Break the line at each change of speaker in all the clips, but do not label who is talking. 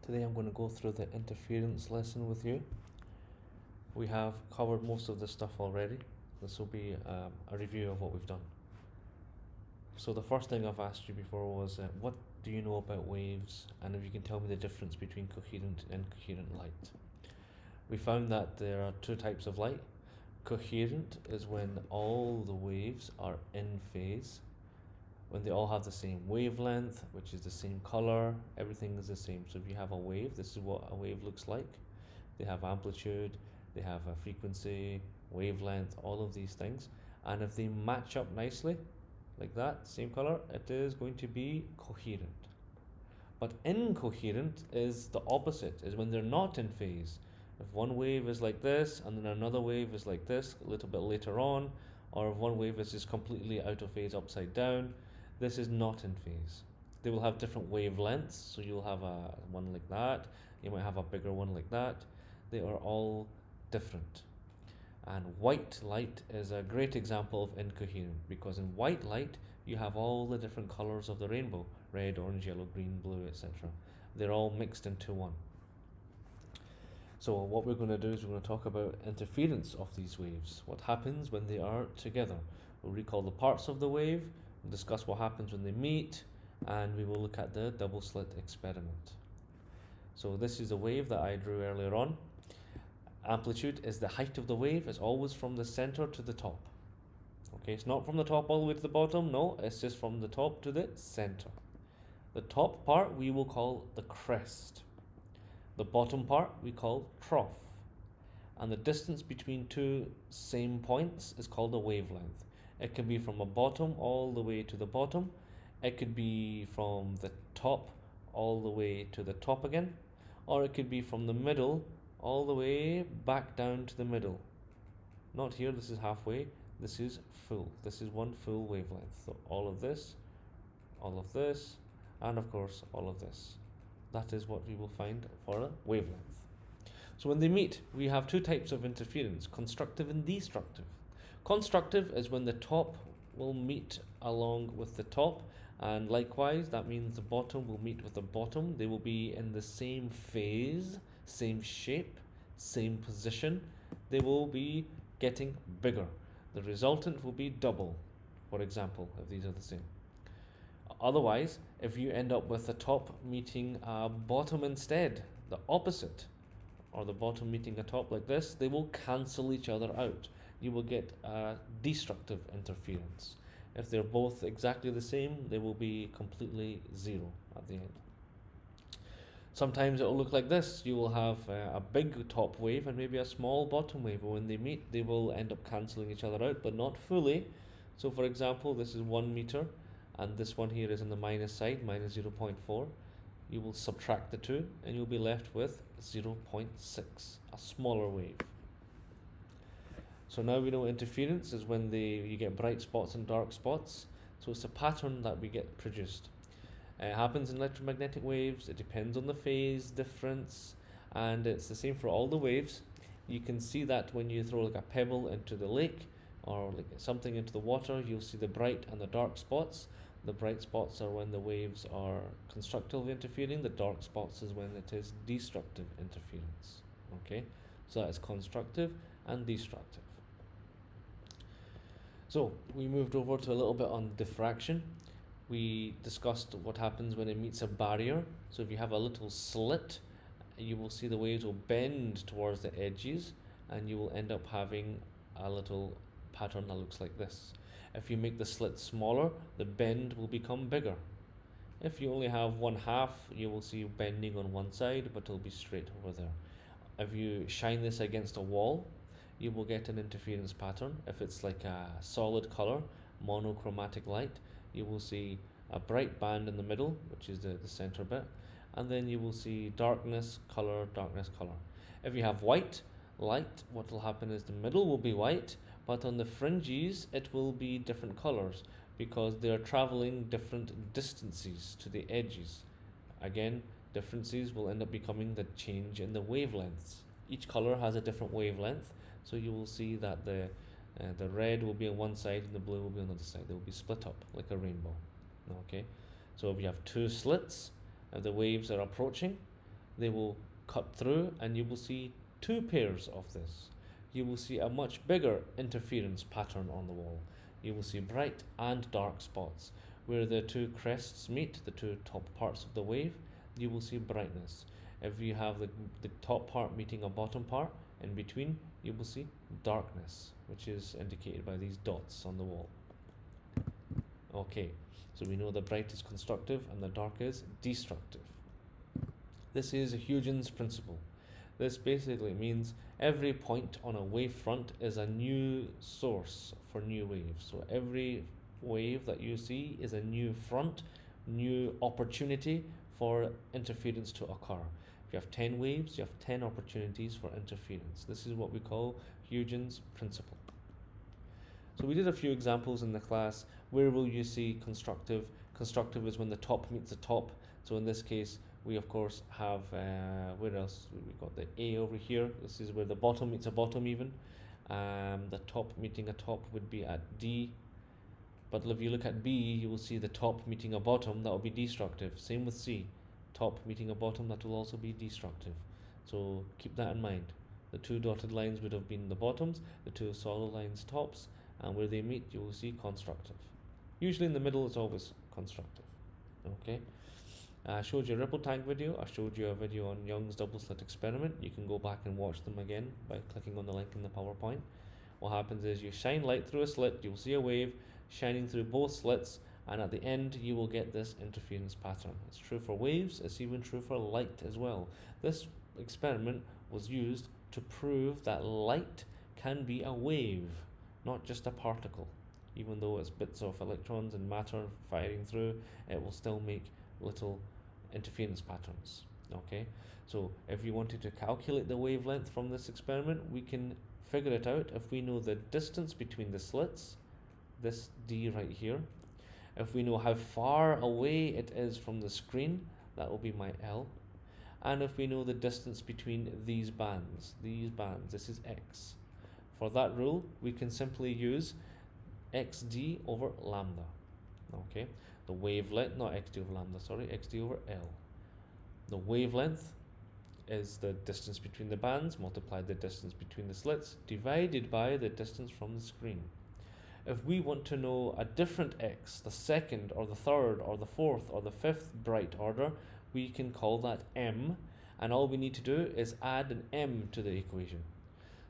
Today I'm going to go through the interference lesson with you. We have covered most of this stuff already. This will be a review of what we've done. So the first thing I've asked you before was what do you know about waves, and if you can tell me the difference between coherent and incoherent light. We found that there are two types of light. Coherent is when all the waves are in phase, when they all have the same wavelength, which is the same color, everything is the same. So if you have a wave, this is what a wave looks like. They have amplitude, they have a frequency, wavelength, all of these things. And if they match up nicely, like that, same color, it is going to be coherent. But incoherent is the opposite, is when they're not in phase. If one wave is like this, and then another wave is like this, a little bit later on, or if one wave is just completely out of phase upside down, this is not in phase. They will have different wavelengths, so you'll have a one like that, you might have a bigger one like that. They are all different. And white light is a great example of incoherent, because in white light you have all the different colors of the rainbow: red, orange, yellow, green, blue, etc. They're all mixed into one. So what we're going to do is we're going to talk about interference of these waves. What happens when they are together? We'll recall the parts of the wave, we'll discuss what happens when they meet, and we will look at the double slit experiment. So this is a wave that I drew earlier on. Amplitude is the height of the wave. It's always from the center to the top. Okay, it's not from the top all the way to the bottom. No, it's just from the top to the center. The top part we will call the crest. The bottom part we call trough. And the distance between two same points is called a wavelength. It can be from a bottom all the way to the bottom. It could be from the top all the way to the top again. Or it could be from the middle all the way back down to the middle. Not here, this is halfway, this is full. This is one full wavelength. So all of this, and of course all of this. That is what we will find for a wavelength. So when they meet, we have two types of interference: constructive and destructive. Constructive is when the top will meet along with the top, and likewise that means the bottom will meet with the bottom. They will be in the same phase, same shape, same position. They will be getting bigger. The resultant will be double, for example, if these are the same. Otherwise, if you end up with the top meeting a bottom instead, the opposite, or the bottom meeting a top like this, they will cancel each other out. You will get a destructive interference. If they're both exactly the same, they will be completely zero at the end. Sometimes it will look like this. You will have a big top wave and maybe a small bottom wave. When they meet, they will end up cancelling each other out, but not fully. So for example, this is 1 meter, and this one here is on the minus side, minus 0.4. You will subtract the two, and you'll be left with 0.6, a smaller wave. So now we know interference is when you get bright spots and dark spots. So it's a pattern that we get produced. It happens in electromagnetic waves. It depends on the phase difference, and it's the same for all the waves. You can see that when you throw like a pebble into the lake or like something into the water, you'll see the bright and the dark spots. The bright spots are when the waves are constructively interfering. The dark spots is when it is destructive interference. Okay, so that is constructive and destructive. So we moved over to a little bit on diffraction. We discussed what happens when it meets a barrier. So if you have a little slit, you will see the waves will bend towards the edges, and you will end up having a little pattern that looks like this. If you make the slit smaller, the bend will become bigger. If you only have one half, you will see bending on one side, but it'll be straight over there. If you shine this against a wall, you will get an interference pattern. If it's like a solid color, monochromatic light, you will see a bright band in the middle, which is the center bit, and then you will see darkness, color, darkness, color. If you have white light, what will happen is the middle will be white, but on the fringes it will be different colors because they are traveling different distances to the edges. Again, differences will end up becoming the change in the wavelengths. Each color has a different wavelength, so you will see that the red will be on one side and the blue will be on the other side. They will be split up like a rainbow. Okay, so if you have two slits, the waves are approaching, they will cut through, and you will see two pairs of this. You will see a much bigger interference pattern on the wall. You will see bright and dark spots. Where the two crests meet, the two top parts of the wave, you will see brightness. If you have the top part meeting a bottom part, in between, you will see darkness, which is indicated by these dots on the wall. Okay, so we know the bright is constructive and the dark is destructive. This is Huygens principle. This basically means every point on a wavefront is a new source for new waves. So every wave that you see is a new front, new opportunity for interference to occur. If you have 10 waves, you have 10 opportunities for interference. This is what we call Huygens principle. So we did a few examples in the class. Where will you see constructive? Constructive is when the top meets the top. So in this case, we of course have, where else? We've got the A over here. This is where the bottom meets a bottom even. The top meeting a top would be at D. But if you look at B, you will see the top meeting a bottom, that will be destructive. Same with C. Top meeting a bottom, that will also be destructive. So keep that in mind. The two dotted lines would have been the bottoms, the two solid lines tops, and where they meet you will see constructive. Usually in the middle it's always constructive. Okay. I showed you a ripple tank video. I showed you a video on Young's double slit experiment. You can go back and watch them again by clicking on the link in the PowerPoint. What happens is you shine light through a slit, you'll see a wave shining through both slits, and at the end you will get this interference pattern. It's true for waves, it's even true for light as well. This experiment was used to prove that light can be a wave, not just a particle. Even though it's bits of electrons and matter firing through, it will still make little interference patterns. Okay, so if you wanted to calculate the wavelength from this experiment, we can figure it out if we know the distance between the slits, this D right here. If we know how far away it is from the screen, that will be my L. And if we know the distance between these bands, this is X. For that rule, we can simply use XD over lambda. Okay, the wavelength, not XD over lambda, sorry, XD over L. The wavelength is the distance between the bands, multiply the distance between the slits, divided by the distance from the screen. If we want to know a different X, the second or the third or the fourth or the fifth bright order, we can call that M, and all we need to do is add an M to the equation.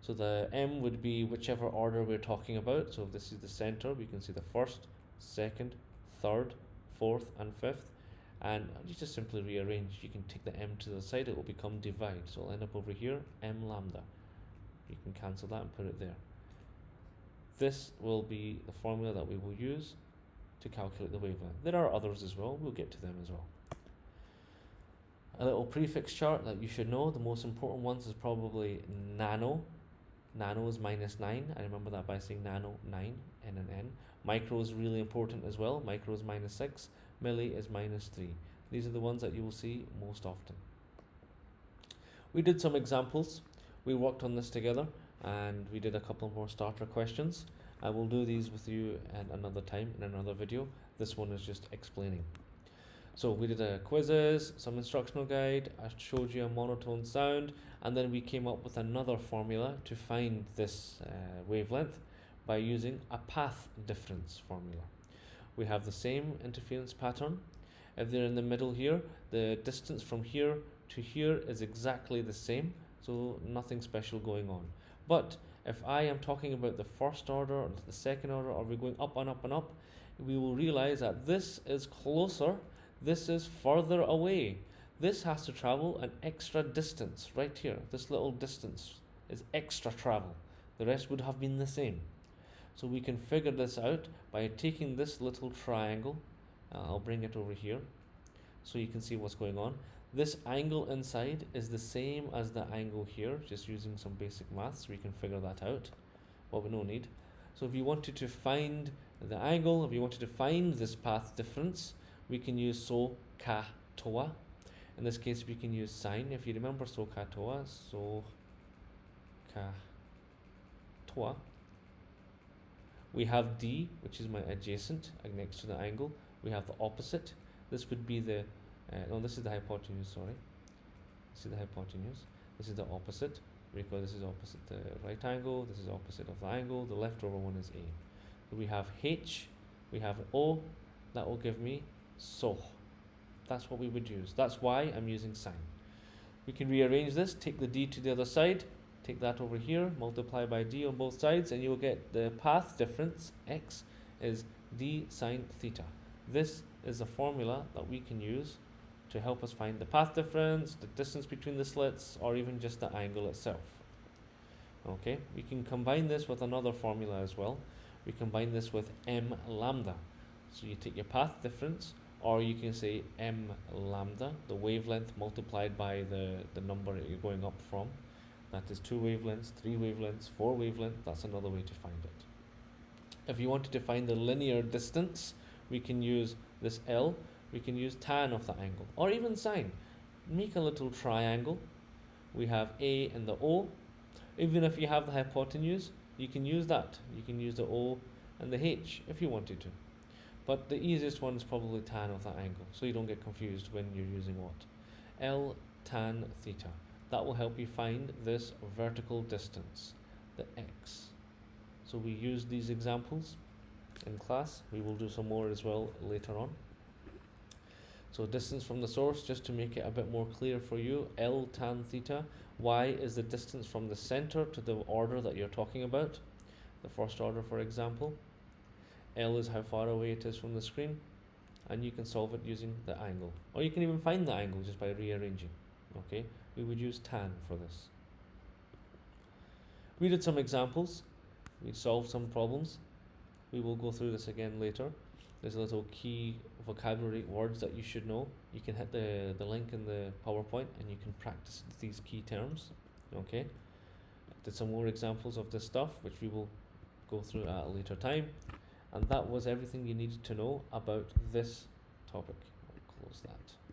So the M would be whichever order we're talking about. So if this is the center, we can see the first, second, third, fourth, and fifth. And you just simply rearrange. You can take the M to the side, it will become divide. So it'll end up over here, M lambda. You can cancel that and put it there. This will be the formula that we will use to calculate the wavelength. There are others as well, we'll get to them as well. A little prefix chart that you should know. The most important ones is probably nano. Nano is -9. I remember that by saying nano, 9, N and N. Micro is really important as well. Micro is -6. Milli is -3. These are the ones that you will see most often. We did some examples. We worked on this together, and we did a couple more starter questions. I will do these with you at another time in another video. This one is just explaining. So we did a quizzes, some instructional guide, I showed you a monotone sound, and then we came up with another formula to find this wavelength by using a path difference formula. We have the same interference pattern. If they're in the middle here, the distance from here to here is exactly the same, so nothing special going on. But if I am talking about the first order or the second order, or we're going up and up and up, we will realize that this is closer, this is further away. This has to travel an extra distance right here. This little distance is extra travel. The rest would have been the same. So we can figure this out by taking this little triangle. I'll bring it over here so you can see what's going on. This angle inside is the same as the angle here, just using some basic maths, we can figure that out, but we don't need. So if you wanted to find the angle, if you wanted to find this path difference, we can use SOHCAHTOA. In this case, we can use sine. If you remember SOHCAHTOA, SOHCAHTOA. We have D, which is my adjacent next to the angle. We have the opposite. This would be the, no, this is the hypotenuse, sorry. See the hypotenuse. This is the opposite. Because this is opposite the right angle. This is opposite of the angle. The leftover one is A. So we have H. We have O. That will give me SO. That's what we would use. That's why I'm using sine. We can rearrange this. Take the D to the other side. Take that over here. Multiply by D on both sides, and you will get the path difference. X is D sine theta. This is the formula that we can use to help us find the path difference, the distance between the slits, or even just the angle itself. Okay, we can combine this with another formula as well. We combine this with m lambda. So you take your path difference, or you can say m lambda, the wavelength multiplied by the number that you're going up from. That is 2 wavelengths, 3 wavelengths, 4 wavelengths. That's another way to find it. If you wanted to find the linear distance, we can use this L. We can use tan of the angle, or even sine. Make a little triangle. We have A and the O. Even if you have the hypotenuse, you can use that. You can use the O and the H if you wanted to. But the easiest one is probably tan of the angle, so you don't get confused when you're using what. L tan theta. That will help you find this vertical distance, the X. So we use these examples in class. We will do some more as well later on. So distance from the source, just to make it a bit more clear for you, L tan theta. Y is the distance from the center to the order that you're talking about, the first order, for example. L is how far away it is from the screen, and you can solve it using the angle, or you can even find the angle just by rearranging. Okay, we would use tan for this. We did some examples. We solved some problems. We will go through this again later. There's a little key vocabulary words that you should know. You can hit the link in the PowerPoint and you can practice these key terms. Okay. Did some more examples of this stuff, which we will go through at a later time. And that was everything you needed to know about this topic. I'll close that.